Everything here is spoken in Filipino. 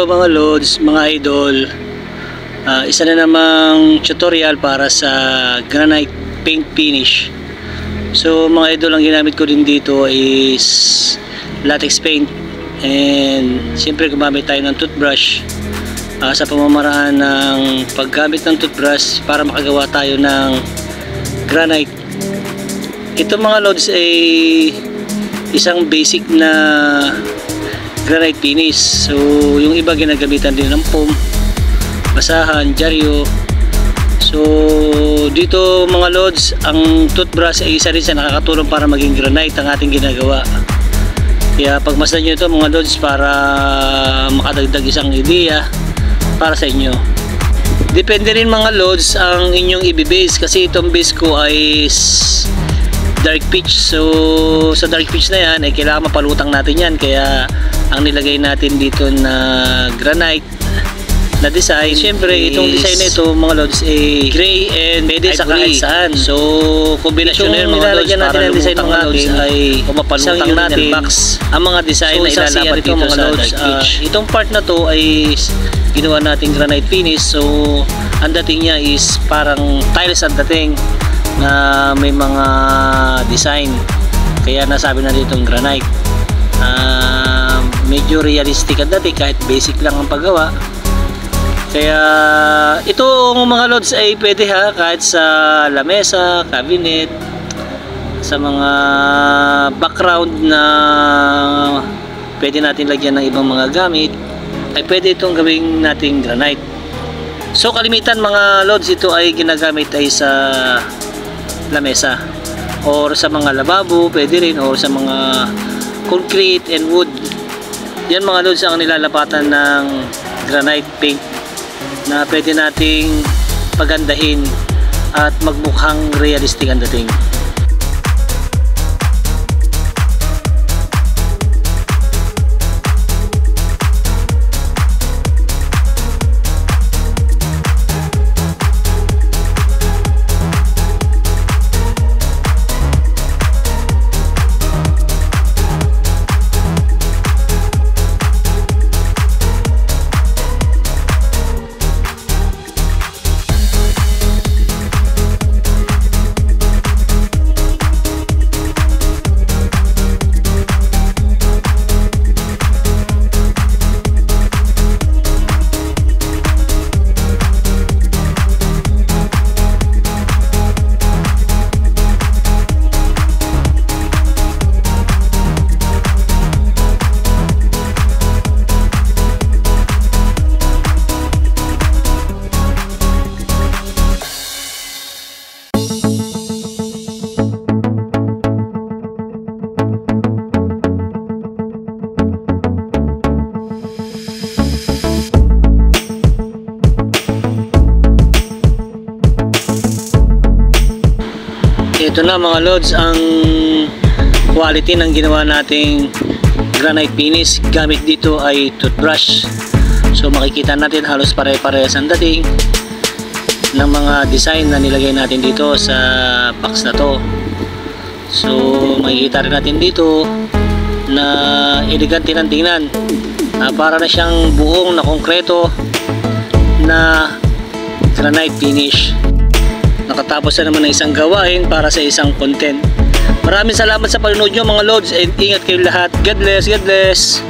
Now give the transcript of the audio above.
Hello mga lods, mga idol. Isa na namang tutorial para sa granite paint finish. So mga idol, ang ginamit ko din dito is latex paint. And siyempre gumamit tayo ng toothbrush sa pamamaraan ng paggamit ng toothbrush para makagawa tayo ng granite. Ito mga lods ay isang basic na granite finish. So yung iba ginagamitan din ng foam, basahan, dyaryo. So dito mga lods, ang toothbrush ay isa rin sa nakakatulong para maging granite ang ating ginagawa. Kaya pagmasdan nyo ito mga lods para makadagdag isang ideya para sa inyo. Depende rin mga lods ang inyong i-base, kasi itong base ko ay dark peach. So sa dark peach na yan ay kailangan mapalutang natin yan, kaya ang nilagay natin dito na granite na design, siyempre itong design na ito mga lods ay gray and pwede sa kahit saan. So kombinasyon na yun mga lods para lumutang natin ay mapalutang natin ang mga design na ilalapat dito sa dark peach. Itong part na to ay ginawa natin granite finish. So ang dating niya is parang tiles ang dating na may mga design, kaya nasabi na dito granite. Medyo realistic ang dating kahit basic lang ang paggawa. Kaya itong mga lods ay pwede kahit sa lamesa, cabinet, sa mga background na pwede natin lagyan ng ibang mga gamit, ay pwede itong gawing nating granite. So kalimitan mga lods, ito ay ginagamit ay sa lamesa or sa mga lababo, pwede rin, or sa mga concrete and wood. Yan mga lods ang nilalapatan ng granite paint na pwede nating pagandahin at magmukhang realistic ang dating. Ito na mga lods ang quality ng ginawa nating granite finish. Gamit dito ay toothbrush. So makikita natin halos pare-parehas ang dating ng mga design na nilagay natin dito sa box na to. So makikita rin natin dito na elegante ng tingnan. Para na siyang buong na konkreto na granite finish. Nakatapos na naman ng isang gawain para sa isang content. Maraming salamat sa panonood nyo mga lods, and ingat kayo lahat. God bless, God bless.